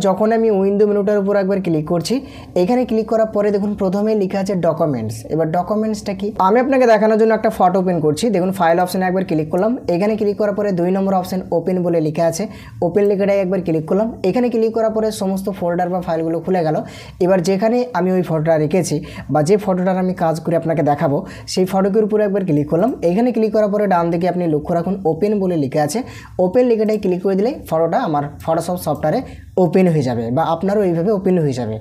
যখন আমি উইন্ডো মেনুটার উপর একবার ক্লিক করছি, এখানে ক্লিক করার পরে দেখুন প্রথমে লেখা আছে ডকুমেন্টস। এবার ডকুমেন্টসটা কি আমি আপনাকে দেখানোর জন্য একটা ফটো ওপেন করছি। দেখুন ফাইল অপশানে একবার ক্লিক করলাম, এখানে ক্লিক করার পরে 2 নম্বর অপশান ওপেন বলে লেখা আছে, ওপেন লেখাটাই একবার ক্লিক করলাম। এখানে ক্লিক করার পরে সমস্ত ফোল্ডার বা ফাইলগুলো খুলে গেল। এবার যেখানে আমি ওই ফটোটা রেখেছি বা যে ফটোটার আমি কাজ করে আপনাকে দেখাবো, সেই ফটোটির উপরে একবার ক্লিক করলাম। এখানে ক্লিক করার পরে ডান দিকে আপনি লক্ষ্য রাখুন ওপেন বলে লেখা আছে, ওপেন লেখাটাই ক্লিক করে দিলে ফটোটা আমার ফটোশপ সফটওয়্যারে ওপেন হয়ে যাবে বা আপনারও এইভাবে ওপেন হয়ে যাবে।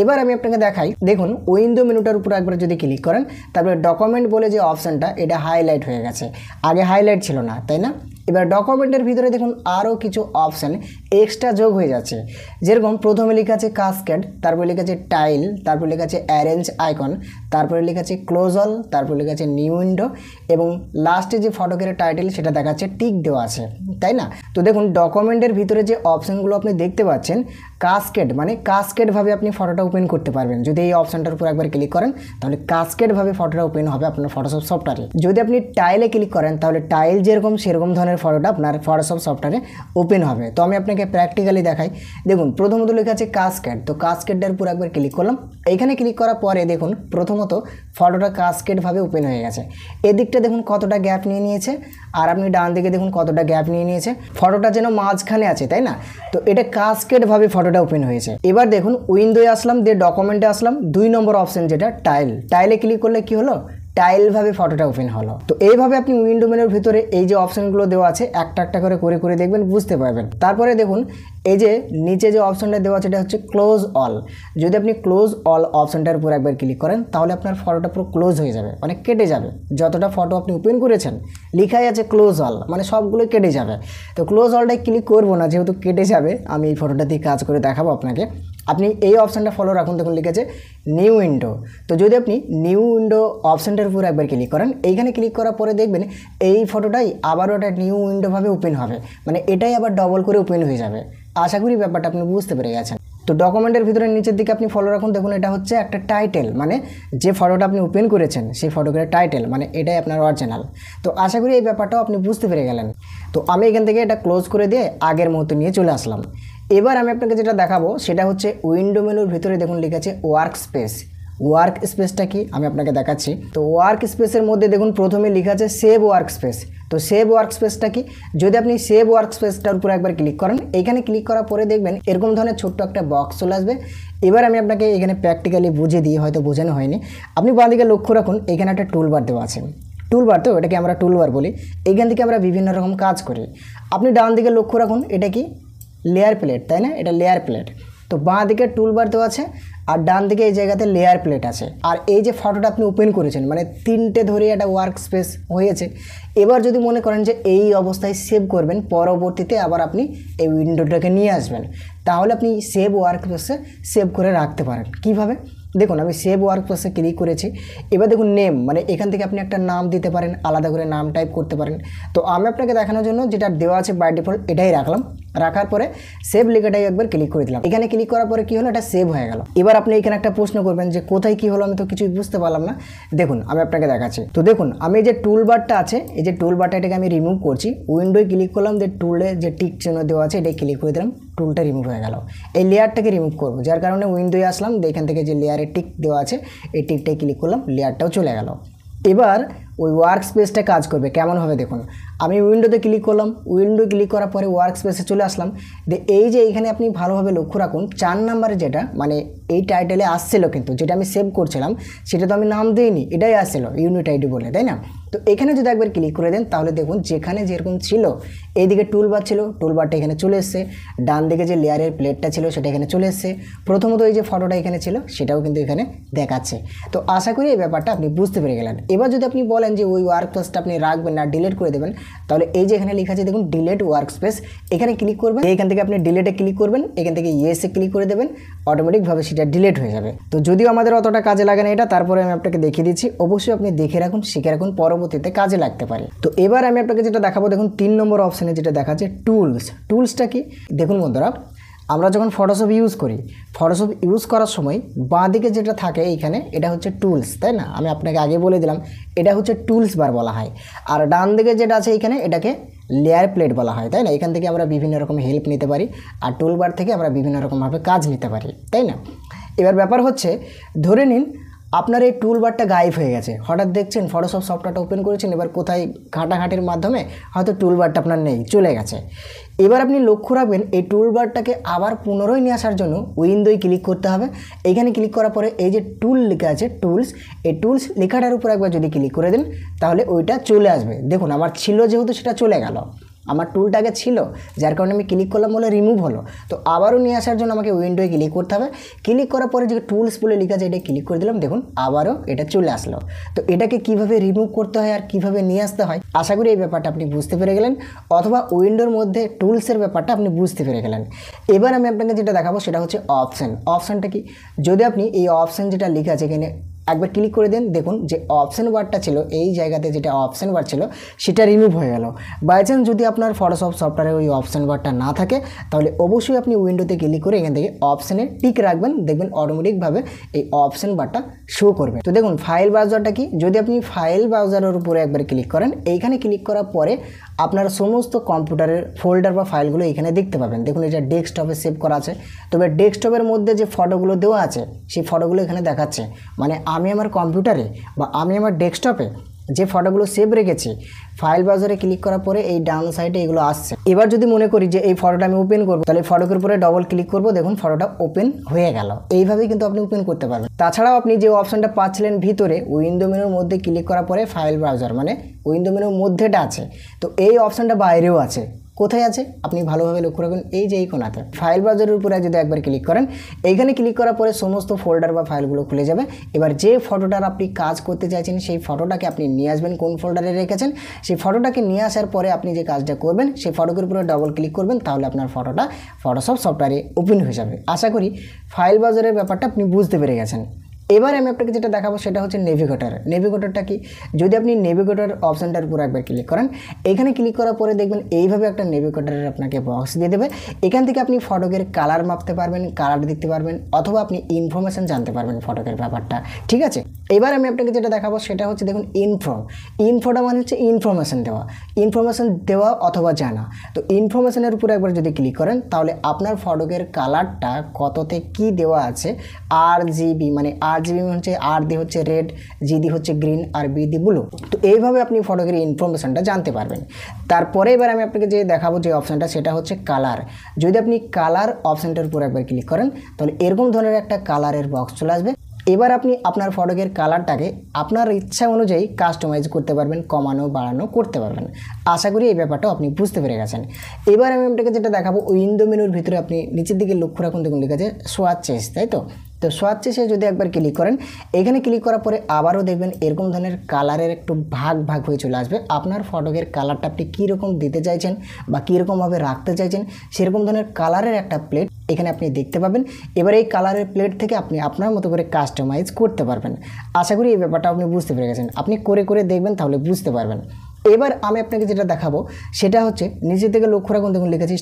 এবার আমি আপনাকে দেখাই, দেখুন উইন্ডো মেনুটার উপর একবার যদি ক্লিক করেন, তারপরে ডকুমেন্ট বলে যে অপশানটা এটা হাইলাইট হয়ে গেছে, আগে হাইলাইট ছিল না, তাই না? এবার ডকুমেন্টের ভিতরে দেখুন আরও কিছু অপশান এক্সট্রা যোগ হয়ে যাচ্ছে। যেরকম প্রথমে লেখা আছে কাস্কেড, তারপরে লেখা আছে টাইল, তারপরে লেখা আছে অ্যারেঞ্জ আইকন, তারপরে লেখা আছে ক্লোজ অল, তারপরে লেখা আছে নিউ উইন্ডো এবং লাস্টে যে ফটোকের টাইটেল সেটা দেখাচ্ছে টিক দেওয়া আছে, তাই না? তো দেখুন ডকুমেন্টের ভিতরে যে অপশানগুলো আপনি দেখতে পাচ্ছেন, কাস্কেড মানে কাস্কেডভাবে আপনি ফটোটা ওপেন করতে পারবেন। যদি এই অপশানটার উপর একবার ক্লিক করেন তাহলে কাস্কেডভাবে ফটোটা ওপেন হবে আপনার ফটোশপ সফটওয়্যারে। যদি আপনি টাইলে ক্লিক করেন তাহলে টাইল যেরকম সেরকম ধরনের ফটোটা আপনার ফটোশপ সফটওয়্যারে ওপেন হবে। তো আমি আপনাকে প্র্যাকটিক্যালি দেখাই। দেখুন প্রথমত লেখা আছে কাস্কেড, তো কাস্কেডের উপর একবার ক্লিক করলাম। এইখানে ক্লিক করার পরে দেখুন প্রথমত ফটোটা কাস্কেডভাবে ওপেন হয়ে গেছে। এদিকটা দেখুন কতটা গ্যাপ নিয়ে নিয়েছে, আর আপনি ডান দিকে দেখুন কতটা গ্যাপ নিয়ে নিয়েছে, ফটোটা যেন মাঝখানে আছে, তাই না? তো এটা কাস্কেডভাবে ফটোটা ওপেন হয়েছে। এবার দেখুন উইন্ডোয়ে আসলাম, দিয়ে ডকুমেন্টে আসলাম, 2 নম্বর অপশন যেটা টাইল, টাইলে ক্লিক করলে কি হলো, টাইলভাবে ফটোটা ওপেন হলো। তো এইভাবে আপনি উইন্ডো মেনুর ভিতরে এই যে অপশানগুলো দেওয়া আছে একটা একটা করে করে দেখবেন, বুঝতে পারবেন। তারপরে দেখুন এই যে নিচে যে অপশানটা দেওয়া আছে এটা হচ্ছে ক্লোজ অল। যদি আপনি ক্লোজ অল অপশানটার উপর একবার ক্লিক করেন তাহলে আপনার ফটোটা পুরো ক্লোজ হয়ে যাবে, মানে কেটে যাবে। যতটা ফটো আপনি ওপেন করেছেন লেখাই আছে ক্লোজ অল, মানে সবগুলো কেটে যাবে। তো ক্লোজ অলটাই ক্লিক করবো না, যেহেতু কেটে যাবে। আমি এই ফটোটা দিয়ে কাজ করে দেখাবো আপনাকে। আপনি এই অপশানটা ফলো রাখুন, দেখুন লিখেছে নিউ উইন্ডো। তো যদি আপনি নিউ উইন্ডো অপশানটার উপর একবার ক্লিক করেন, এইখানে ক্লিক করার পরে দেখবেন এই ফটোটাই আবারও একটা নিউ উইন্ডোভাবে ওপেন হবে, মানে এটাই আবার ডবল করে ওপেন হয়ে যাবে। আশা করি ব্যাপারটা আপনি বুঝতে পেরে গেছেন। তো ডকুমেন্টের ভিতরে নিচের দিকে আপনি ফলো রাখুন, দেখুন এটা হচ্ছে একটা টাইটেল, মানে যে ফটোটা আপনি ওপেন করেছেন সেই ফটোটার টাইটেল, মানে এটাই আপনার অরিজিনাল। তো আশা করি এই ব্যাপারটাও আপনি বুঝতে পেরে গেলেন। তো আমি এখান থেকে এটা ক্লোজ করে দিয়ে আগের মতো নিয়ে চলে আসলাম। এবার আমি আপনাকে যেটা দেখাবো সেটা হচ্ছে উইন্ডো মেনুর ভিতরে দেখুন লেখা আছে ওয়ার্ক স্পেস। ওয়ার্ক স্পেসটা কি আমি আপনাকে দেখাচ্ছি। তো ওয়ার্ক স্পেসের মধ্যে দেখুন প্রথমে লেখা আছে সেভ ওয়ার্ক স্পেস। তো সেভ ওয়ার্ক স্পেসটা কি, যদি আপনি সেভ ওয়ার্ক স্পেসটার উপর একবার ক্লিক করেন, এইখানে ক্লিক করার পরে দেখবেন এরকম ধরনের ছোট্ট একটা বক্স চলে আসবে। এবার আমি আপনাকে এখানে প্র্যাকটিক্যালি বুঝিয়ে দিই, হয়তো বোঝানো হয়নি। আপনি বাঁদিকে লক্ষ্য রাখুন, এখানে একটা টুলবার দেওয়া আছে। টুলবার, তো এটাকে আমরা টুলবার বলি। এইখান থেকে আমরা বিভিন্ন রকম কাজ করি। আপনি ডান দিকে লক্ষ্য রাখুন, এটা কি লেয়ার প্লেট, তাই না? এটা লেয়ার প্লেট। তো বাঁ দিকে টুলবার দেওয়া আছে আর ডান দিকে এই জায়গাতে লেয়ার প্লেট আছে। আর এই যে ফটোটা আপনি ওপেন করেছেন, মানে 3টে ধরে একটা ওয়ার্ক স্পেস হয়েছে। এবার যদি মনে করেন যে এই অবস্থায় সেভ করবেন, পরবর্তীতে আবার আপনি এই উইন্ডোটাকে নিয়ে আসবেন, তাহলে আপনি সেভ ওয়ার্ক স্পেসে সেভ করে রাখতে পারেন। কিভাবে দেখুন, আমি সেভ ওয়ার্ক স্পেসে ক্লিক করেছি। এবার দেখুন নেম, মানে এখান থেকে আপনি একটা নাম দিতে পারেন, আলাদা করে নাম টাইপ করতে পারেন। তো আমি আপনাকে দেখানোর জন্য যেটা দেওয়া আছে বাই ডিফল্ট এটাই রাখলাম। রাখার পরে সেভ লেখাটাই একবার ক্লিক করে দিলাম। এখানে ক্লিক করার পরে কি হলো, এটা সেভ হয়ে গেল। এবার আপনি এখানে একটা প্রশ্ন করবেন যে কোথায় কি হলো, আমি তো কিছুই বুঝতে পারলাম না। দেখুন আমি আপনাকে দেখাচ্ছি। তো দেখুন আমি এই যে টুলবারটা আছে, এই যে টুলবারটা এটাকে আমি রিমুভ করছি। উইন্ডোয় ক্লিক করলাম, যে টুলে যে টিক চিহ্ন দেওয়া আছে এটাই ক্লিক করে দিলাম, টুলটা রিমুভ হয়ে গেল। এই লেয়ারটাকে রিমুভ করবো, যার কারণে উইন্ডোয় আসলাম, এখান থেকে যে লেয়ারে টিক দেওয়া আছে এই টিকটাই ক্লিক করলাম, লেয়ারটাও চলে গেল। এবার ওই ওয়ার্ক স্পেসটা কাজ করবে কেমন হবে দেখুন। আমি উইন্ডোতে ক্লিক করলাম, উইন্ডো ক্লিক করার পরে ওয়ার্ক স্পেসে চলে আসলাম। এই যে এইখানে আপনি ভালোভাবে লক্ষ্য রাখুন, 4 নম্বরে যেটা মানে এই টাইটেলে আসছিল, কিন্তু যেটা আমি সেভ করছিলাম সেটা তো আমি নাম দিইনি, এটাই আসছিল ইউনিট আইডি বলে, তাই না? তো এখানে যদি একবার ক্লিক করে দেন তাহলে দেখুন যেখানে যেরকম ছিল, এইদিকে টুলবার ছিল, টুলবারটা এখানে চলে এসছে। ডান দিকে যে লেয়ারের প্লেটটা ছিল সেটা এখানে চলে এসছে। প্রথমত এই যে ফটোটা এখানে ছিল সেটাও কিন্তু এখানে দেখাচ্ছে। তো আশা করি এই ব্যাপারটা আপনি বুঝতে পেরে গেলেন। এবার যদি আপনি বলেন যে ওই ওয়ার্ক স্পেসটা আপনি রাখবেন না, ডিলিট করে দেবেন, তাহলে এই যে এখানে লেখা আছে দেখুন ডিলিট ওয়ার্ক স্পেস, এখানে ক্লিক করবেন। এখান থেকে আপনি ডিলিটে ক্লিক করবেন, এখান থেকে ইয়েসে ক্লিক করে দেবেন, অটোমেটিকভাবে সেটা ডিলিট হয়ে যাবে। তো যদিও আমাদের অতটা কাজে লাগে না এটা, তারপরে আমি আপনাকে দেখিয়ে দিচ্ছি। অবশ্যই আপনি দেখে রাখুন, শিখে রাখুন, পরবর্তীতে কাজে লাগতে পারে। তো এবার আমি আপনাকে যেটা দেখাবো, দেখুন 3 নম্বর অপশানে যেটা দেখাচ্ছে টুলস। টুলসটা কি দেখুন বন্ধুরা, আমরা যখন ফটোশপ ইউজ করি, ফটোশপ ইউজ করার সময় বাঁ দিকে যেটা থাকে এইখানে এটা হচ্ছে টুলস, তাই না? আমি আপনাকে আগে বলে দিলাম এটা হচ্ছে টুলস বার বলা হয়। আর ডান দিকে যেটা আছে এইখানে এটাকে লেয়ার প্লেট বলা হয়, তাই না? এখান থেকে আমরা বিভিন্ন রকম হেল্প নিতে পারি, আর টুলবার থেকে আমরা বিভিন্ন রকমভাবে কাজ নিতে পারি, তাই না? এবার ব্যাপার হচ্ছে, ধরে নিন আপনার এই টুলবারটা গায়েব হয়ে গেছে, হঠাৎ দেখছেন ফটোশপ সফটওয়্যারটা ওপেন করেছেন, এবার কোথায় ঘাটাঘাটির মাধ্যমে হয়তো টুলবারটা আপনার নেই, চলে গেছে। এবার আপনি লক্ষ্য রাখবেন এই টুলবারটাকে আবার পুনরায় নিয়ে আসার জন্য উইন্ডোয় ক্লিক করতে হবে। এইখানে ক্লিক করার পরে এই যে টুল লেখা আছে টুলস, এই টুলস লেখাটার উপর একবার যদি ক্লিক করে দেন তাহলে ওইটা চলে আসবে। দেখুন আমার ছিল যেহেতু সেটা চলে গেল, আমার টুলটাকে ছিল যার কারণে আমি ক্লিক করলাম বলে রিমুভ হলো। তো আবারও নিয়ে আসার জন্য আমাকে উইন্ডোয় ক্লিক করতে হবে। ক্লিক করার পরে যে টুলস বলে লেখা আছে এটা ক্লিক করে দিলাম, দেখুন আবারও এটা চলে আসলো। তো এটাকে কিভাবে রিমুভ করতে হয় আর কিভাবে নিয়ে আসতে হয় আশা করি এই ব্যাপারটা আপনি বুঝতে পেরে গেলেন, অথবা উইন্ডোর মধ্যে টুলসের ব্যাপারটা আপনি বুঝতে পেরে গেলেন। এবার আমি আপনাকে যেটা দেখাবো সেটা হচ্ছে অপশান। অপশানটা কি, যদি আপনি এই অপশান যেটা লেখা আছে এখানে একবার ক্লিক করে দেন, দেখুন যে অপশান বারটা ছিল এই জায়গাতে, যেটা অপশান বার ছিল সেটা রিমুভ হয়ে গেল। বাই চান্স যদি আপনার ফটোশপ সফটওয়্যারে ওই অপশান বারটা না থাকে তাহলে অবশ্যই আপনি উইন্ডোতে ক্লিক করে এখান থেকে অপশানে টিক রাখবেন, দেখবেন অটোমেটিকভাবে এই অপশান বারটা শো করবে। তো দেখুন ফাইল ব্রাউজারটা কি, যদি আপনি ফাইল ব্রাউজারের উপরে একবার ক্লিক করেন, এইখানে ক্লিক করার পরে আপনার সমস্ত কম্পিউটারের ফোল্ডার বা ফাইলগুলো এখানে দেখতে পাবেন। দেখুন এটা ডেস্কটপে সেভ করা আছে, তবে ডেস্কটপের মধ্যে যে ফটোগুলো দেওয়া আছে সেই ফটোগুলো এখানে দেখাচ্ছে, মানে আমি আমার কম্পিউটারে বা আমি আমার ডেস্কটপে যে ফটোগুলো সেভ রেখেছি ফাইল ব্রাউজারে ক্লিক করার পরে এই ডাউন সাইডে এগুলো আসছে। এবার যদি মনে করি যে এই ফটোটা আমি ওপেন করবো, তাহলে ফটোর উপরে ডবল ক্লিক করবো, দেখুন ফটোটা ওপেন হয়ে গেল। এইভাবেই কিন্তু আপনি ওপেন করতে পারবেন। তাছাড়াও আপনি যে অপশনটা পাচ্ছিলেন ভিতরে উইন্ডো মেনুর মধ্যে ক্লিক করার পরে ফাইল ব্রাউজার মানে উইন্ডো মেনুর মধ্যেটা আছে, তো এই অপশনটা বাইরেও আছে। কোথায় আছে আপনি ভালোভাবে লক্ষ্য রাখবেন, এই যে এই কোণাতে ফাইল ব্রাউজারের উপরে যদি একবার ক্লিক করেন, এইখানে ক্লিক করার পরে সমস্ত ফোল্ডার বা ফাইলগুলো খুলে যাবে। এবার যে ফটোটার আপনি কাজ করতে চাইছেন সেই ফটোটাকে আপনি নিয়ে আসবেন, কোন ফোল্ডারে রেখেছেন সেই ফটোটাকে নিয়ে আসার পরে আপনি যে কাজটা করবেন সেই ফটোর উপরে ডবল ক্লিক করবেন, তাহলে আপনার ফটোটা ফটোশপ সফটওয়্যারে ওপেন হয়ে যাবে। আশা করি ফাইল ব্রাউজারের ব্যাপারটা আপনি বুঝতে পেরে গেছেন। এবার আমি আপনাকে যেটা দেখাবো সেটা হচ্ছে নেভিগেটর। নেভিগেটরটা কি, যদি আপনি নেভিগেটর অপশানটার উপর একবার ক্লিক করেন, এখানে ক্লিক করার পরে দেখবেন এইভাবে একটা নেভিগেটরের আপনাকে বক্স দিয়ে দেবে। এখান থেকে আপনি ফটোকের কালার মাপতে পারবেন, কালার দেখতে পারবেন, অথবা আপনি ইনফরমেশান জানতে পারবেন ফটোকের ব্যাপারটা, ঠিক আছে। এবার আমি আপনাকে যেটা দেখাবো সেটা হচ্ছে দেখুন ইনফোটা মানে হচ্ছে ইনফরমেশান দেওয়া অথবা জানা। তো ইনফরমেশানের উপরে একবার যদি ক্লিক করেন তাহলে আপনার ফটোকের কালারটা কততে কি দেওয়া আছে, RGB মানে RGB হচ্ছে R দিয়ে হচ্ছে রেড, G দিয়ে হচ্ছে গ্রিন, আর B দিয়ে ব্লু। তো এইভাবে আপনি ফটোকের ইনফরমেশানটা জানতে পারবেন। তারপরে এবার আমি আপনাকে যে দেখাবো যে অপশানটা সেটা হচ্ছে কালার। যদি আপনি কালার অপশানটার উপর একবার ক্লিক করেন তাহলে এরকম ধরনের একটা কালারের বক্স চলে আসবে। এবার আপনি আপনার ফটোকের কালারটাকে আপনার ইচ্ছা অনুযায়ী কাস্টমাইজ করতে পারবেন, কমানো বাড়ানো করতে পারবেন। আশা করি এই ব্যাপারটাও আপনি বুঝতে পেরে গেছেন। এবার আমি আপনাকে যেটা দেখাবো উইন্ডো মেনুর ভিতরে আপনি নিচের দিকে লক্ষ্য রাখুন, দেখুন লেখা আছে সোয়াচেস, তাই তো। তো সোয়াচেসে যদি একবার ক্লিক করেন, এখানে ক্লিক করার পরে আবারও দেখবেন এরকম ধরনের কালারের একটু ভাগ হয়ে চলে আসবে। আপনার ফটোকের কালারটা আপনি কীরকম দিতে চাইছেন বা কীরকমভাবে রাখতে চাইছেন সেরকম ধরনের কালারের একটা প্লেট এখানে আপনি দেখতে পাবেন। এবার এই কালারের প্লেট থেকে আপনি আপনার মতো করে কাস্টমাইজ করতে পারবেন। আশা করি এই ব্যাপারটা আপনি বুঝতে পেরে গেছেন। আপনি করে দেখবেন তাহলে বুঝতে পারবেন। এবার আমি আপনাকে যেটা দেখাবো সেটা হচ্ছে নিচে থেকে লক্ষ্য রাখুন, দেখুন লিখেছি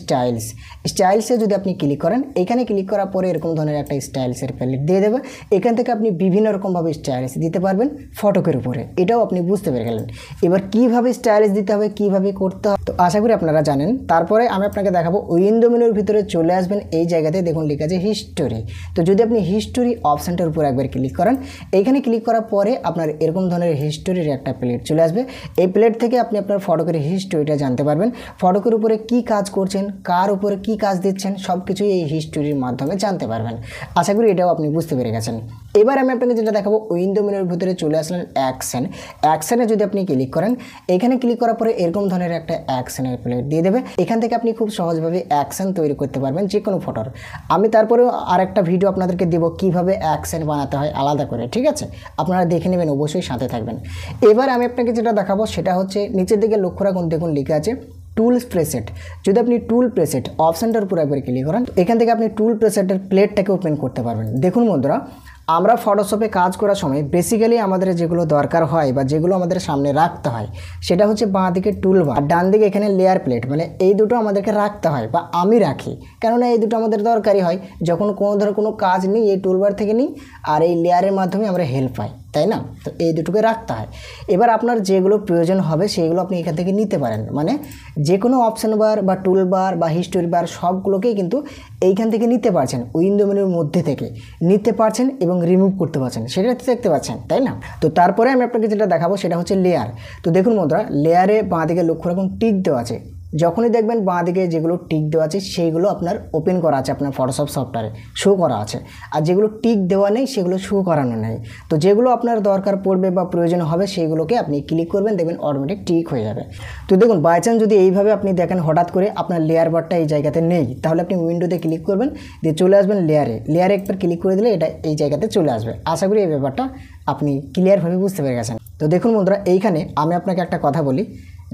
স্টাইলসে যদি আপনি ক্লিক করেন, এখানে ক্লিক করার পরে এরকম ধরনের একটা স্টাইলসের প্যালেট দিয়ে দেবে। এখান থেকে আপনি বিভিন্ন রকমভাবে স্টাইলস দিতে পারবেন ফটোকের উপরে, এটাও আপনি বুঝতে পেরে গেলেন। এবার কীভাবে স্টাইলস দিতে হবে, কীভাবে করতে হবে তো আশা করি আপনারা জানেন। তারপরে আমি আপনাকে দেখাবো উইন্ডো মেনুর ভিতরে চলে আসবেন, এই জায়গাতে দেখুন লেখা আছে হিস্টোরি। তো যদি আপনি হিস্টোরি অপশানটার উপর একবার ক্লিক করেন, এইখানে ক্লিক করার পরে আপনার এরকম ধরনের হিস্টোরির একটা প্লেট চলে আসবে। এই প্লেট থেকে আপনি আপনার ফটোকের হিস্টোরিটা জানতে পারবেন, ফটোকের উপরে কি কাজ করছেন, কার উপরে কি কাজ দিচ্ছেন সব কিছুই এই হিস্টোরির মাধ্যমে জানতে পারবেন। আশা করি এটাও আপনি বুঝতে পেরে গেছেন। এবার আমি আপনাকে যেটা দেখাবো উইন্ডো মেনুর ভিতরে চলে আসলেন অ্যাকশনে যদি আপনি ক্লিক করেন, এখানে ক্লিক করার পরে এরকম ধরনের একটা অ্যাকশনের প্লেট দিয়ে দেবে। এখান থেকে আপনি খুব সহজভাবে অ্যাকশন তৈরি করতে পারবেন যে কোনো ফটোর। আমি তারপরেও আরেকটা ভিডিও আপনাদেরকে দেবো কীভাবে অ্যাকশন বানাতে হয় আলাদা করে, ঠিক আছে, আপনারা দেখে নেবেন, অবশ্যই সাথে থাকবেন। এবার আমি আপনাকে যেটা দেখাবো সেটা হচ্ছে নিচের দিকে লক্ষ্য রাখুন, দেখুন লেখা আছে টুলস প্রেসেট। যদি আপনি টুল প্রেসেট অপশানটার উপর একবার ক্লিক করেন, এখান থেকে আপনি টুল প্রেসেটের প্লেটটাকে ওপেন করতে পারবেন। দেখুন বন্ধুরা, আমরা ফটোশপে কাজ করার সময় বেসিক্যালি আমাদের যেগুলো দরকার হয় বা যেগুলো আমাদের সামনে রাখতে হয় সেটা হচ্ছে বাঁ দিকে টুলবার আর ডান দিকে এখানে লেয়ার প্লেট, মানে এই দুটো আমাদেরকে রাখতে হয় বা আমি রাখি, কেননা এই দুটো আমাদের দরকারি হয়। যখন কোনো কাজ নেই এই টুলবার থেকে নিই আর এই লেয়ারের মাধ্যমে আমরা হেল্প পাই। তাই না? তো এই দুটোকে রাখতে হয়। এবার আপনার যেগুলো প্রয়োজন হবে সেগুলো আপনি এখান থেকে নিতে পারেন, মানে যে কোনো অপশান বার বা টুল বার বা হিস্টোরি বার সবগুলোকেই কিন্তু এইখান থেকে নিতে পারছেন, উইন্ডো মেনুর মধ্যে থেকে নিতে পারছেন এবং রিমুভ করতে পারছেন, সেটা দেখতে পাচ্ছেন, তাই না? তো তারপরে আমি আপনাকে যেটা দেখাবো সেটা হচ্ছে লেয়ার। তো দেখুন বন্ধুরা, লেয়ারে বাঁ দিকে লক্ষ্য রাখুন টিক দেওয়া আছে। যখনই দেখবেন বাঁ দিকে যেগুলো টিক দেওয়া আছে সেইগুলো আপনার ওপেন করা আছে, আপনার ফটোশপ সফটওয়্যারে শো করা আছে, আর যেগুলো টিক দেওয়া নেই সেগুলো শো করানো নেই। তো যেগুলো আপনার দরকার পড়বে বা প্রয়োজন হবে সেইগুলোকে আপনি ক্লিক করবেন, দেখবেন অটোমেটিক টিক হয়ে যাবে। তো দেখুন বাই চান্স যদি এইভাবে আপনি দেখেন হঠাৎ করে আপনার লেয়ার বারটা এই জায়গাতে নেই, তাহলে আপনি উইন্ডোতে ক্লিক করবেন, দিয়ে চলে আসবেন লেয়ারে একবার ক্লিক করে দিলে এটা এই জায়গাতে চলে আসবে। আশা করি এই ব্যাপারটা আপনি ক্লিয়ারভাবে বুঝতে পেরে গেছেন। তো দেখুন বন্ধুরা, এইখানে আমি আপনাকে একটা কথা বলি,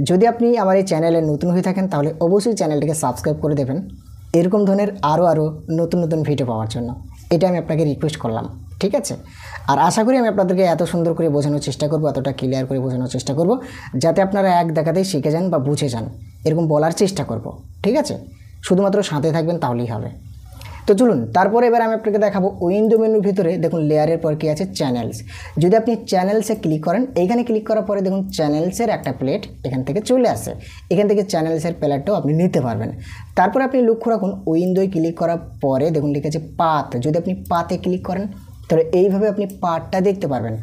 যদি আপনি আমার এই চ্যানেলে নতুন হয়ে থাকেন তাহলে অবশ্যই চ্যানেলটিকে সাবস্ক্রাইব করে দেবেন এরকম ধরনের আরও নতুন নতুন ভিডিও পাওয়ার জন্য। এটা আমি আপনাকে রিকোয়েস্ট করলাম, ঠিক আছে? আর আশা করি আমি আপনাদেরকে এত সুন্দর করে বোঝানোর চেষ্টা করব, এতটা ক্লিয়ার করে বোঝানোর চেষ্টা করব যাতে আপনারা এক দেখাতেই শিখে যান বা বুঝে যান, এরকম বলার চেষ্টা করব, ঠিক আছে? শুধুমাত্র সাথে থাকবেন তাহলেই হবে। তো চলুন তারপরে এবার আমি আপনাকে দেখাবো উইন্ডো মেনুর ভিতরে দেখুন লেয়ারের পর কি আছে, চ্যানেলস। যদি আপনি চ্যানেলসে ক্লিক করেন, এইখানে ক্লিক করার পরে দেখুন চ্যানেলসের একটা প্লেট এখান থেকে চলে আসে, এখান থেকে চ্যানেলসের প্লেটটাও আপনি নিতে পারবেন। তারপরে আপনি লক্ষ্য রাখুন উইন্ডোয় ক্লিক করার পরে দেখুন লিখেছে পাথ, যদি আপনি পাথে ক্লিক করেন তাহলে এইভাবে আপনি পার্টটা দেখতে পারবেন।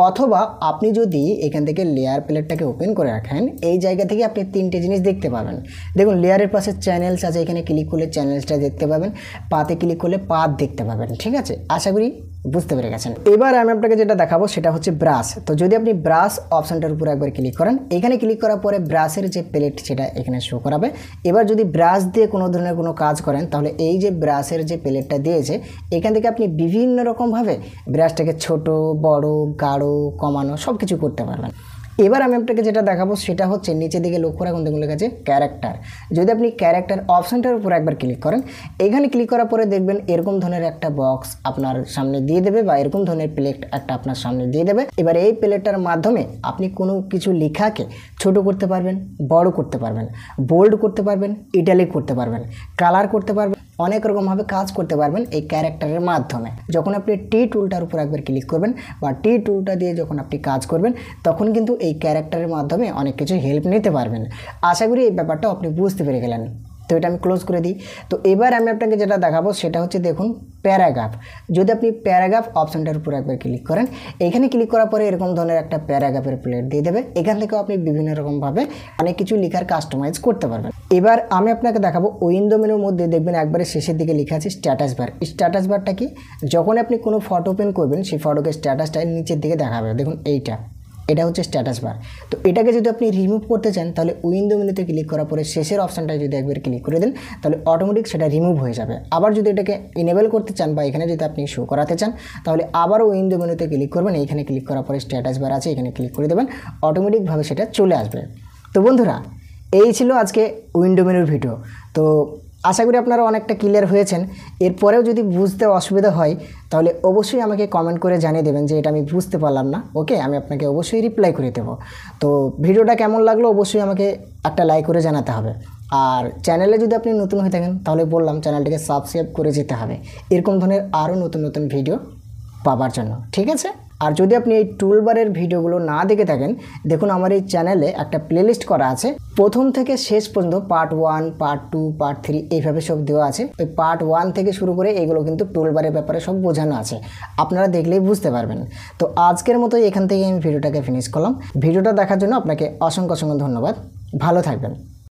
অথবা আপনি যদি এখান থেকে লেয়ার প্লেটটাকে ওপেন করে রাখেন, এই জায়গা থেকে আপনি তিনটে জিনিস দেখতে পাবেন। দেখুন লেয়ারের পাশে চ্যানেলস আছে, এখানে ক্লিক করলে চ্যানেলসটা দেখতে পাবেন, পাতে ক্লিক করলে পাত দেখতে পাবেন, ঠিক আছে? আশা করি বুঝতে পেরে গেছেন। এবার আমি আপনাকে যেটা দেখাবো সেটা হচ্ছে ব্রাশ। তো যদি আপনি ব্রাশ অপশানটার উপর একবার ক্লিক করেন, এখানে ক্লিক করার পরে ব্রাশের যে প্লেট সেটা এখানে শো করাবে। এবার যদি ব্রাশ দিয়ে কোনো ধরনের কোনো কাজ করেন তাহলে এই যে ব্রাশের যে প্লেটটা দিয়েছে এখান থেকে আপনি বিভিন্ন রকমভাবে ব্রাশটাকে ছোট বড় গাঢ় কমানো সব কিছু করতে পারবেন। এবার আমি আপনাকে যেটা দেখাবো সেটা হচ্ছে নিচের দিকে লক্ষ্য রাখুন দেখুন লেখা আছে ক্যারেক্টার। যদি আপনি ক্যারেক্টার অপশানটার উপর একবার ক্লিক করেন, এখানে ক্লিক করার পরে দেখবেন এরকম ধরনের একটা বক্স আপনার সামনে দিয়ে দেবে বা এরকম ধরনের প্লেট একটা আপনার সামনে দিয়ে দেবে। এবার এই প্লেটটার মাধ্যমে আপনি কোনো কিছু লেখাকে ছোট করতে পারবেন, বড় করতে পারবেন, বোল্ড করতে পারবেন, ইটালিক করতে পারবেন, কালার করতে পারবেন, অনেক রকমভাবে কাজ করতে পারবেন এই ক্যারেক্টারের মাধ্যমে। যখন আপনি টি টুলটার উপর একবার ক্লিক করবেন বা টি টুলটা দিয়ে যখন আপনি কাজ করবেন তখন কিন্তু এই ক্যারেক্টারের মাধ্যমে অনেক কিছু হেল্প নিতে পারবেন। আশা করি এই ব্যাপারটা আপনি বুঝতে পেরে গেলেন। তো এটা আমি ক্লোজ করে দিই। তো এবার আমি আপনাকে যেটা দেখাবো সেটা হচ্ছে দেখুন প্যারাগ্রাফ। যদি আপনি প্যারাগ্রাফ অপশানটার উপর একবার ক্লিক করেন, এখানে ক্লিক করার পরে এরকম ধরনের একটা প্যারাগ্রাফের প্লেট দিয়ে দেবে। এখান থেকেও আপনি বিভিন্ন রকমভাবে অনেক কিছু লেখার কাস্টমাইজ করতে পারবেন। এবার আমি আপনাকে দেখাবো উইন্ডো মেনুর মধ্যে দেখবেন একবারে শেষের দিকে লেখা আছে স্ট্যাটাস বার। স্ট্যাটাস বারটা কি? যখন আপনি কোনো ফটো ওপেন করবেন সেই ফটোকে স্ট্যাটাসটা নিচের দিকে দেখাবে। দেখুন এটা হচ্ছে স্ট্যাটাস বার। তো এটাকে যদি আপনি রিমুভ করতে চান তাহলে উইন্ডো মেনুতে ক্লিক করার পরে শেষের অপশানটায় যদি একবার ক্লিক করে দেন তাহলে অটোমেটিক সেটা রিমুভ হয়ে যাবে। আবার যদি এটাকে ইনেবল করতে চান বা এখানে যদি আপনি শো করাতে চান তাহলে আবারও উইন্ডো মেনুতে ক্লিক করবেন, এইখানে ক্লিক করার পরে স্ট্যাটাস বার আছে এখানে ক্লিক করে দেবেন, অটোমেটিকভাবে সেটা চলে আসবে। তো বন্ধুরা এই ছিল আজকে উইন্ডো মেনুর ভিডিও। তো আশা করি আপনারা অনেকটা ক্লিয়ার হয়েছেন। এরপরেও যদি বুঝতে অসুবিধা হয় তাহলে অবশ্যই আমাকে কমেন্ট করে জানিয়ে দেবেন যে এটা আমি বুঝতে পারলাম না। ওকে, আমি আপনাকে অবশ্যই রিপ্লাই করে দেবো। তো ভিডিওটা কেমন লাগলো অবশ্যই আমাকে একটা লাইক করে জানাতে হবে। আর চ্যানেলে যদি আপনি নতুন হয়ে থাকেন তাহলে বললাম চ্যানেলটিকে সাবস্ক্রাইব করে যেতে হবে এরকম ধরনের আরও নতুন নতুন ভিডিও পাওয়ার জন্য, ঠিক আছে? আর যদি আপনি এই টুলবারের ভিডিওগুলো না দেখে থাকেন, দেখুন আমার এই চ্যানেলে একটা প্লেলিস্ট করা আছে, প্রথম থেকে শেষ পর্যন্ত পার্ট 1, পার্ট 2, পার্ট 3 এইভাবে সব দেওয়া আছে। ওই পার্ট 1 থেকে শুরু করে এগুলো কিন্তু টুলবারের ব্যাপারে সব বোঝানো আছে, আপনারা দেখলেই বুঝতে পারবেন। তো আজকের মতো এখান থেকে আমি ভিডিওটাকে ফিনিশ করলাম। ভিডিওটা দেখার জন্য আপনাকে অসংখ্য ধন্যবাদ। ভালো থাকবেন।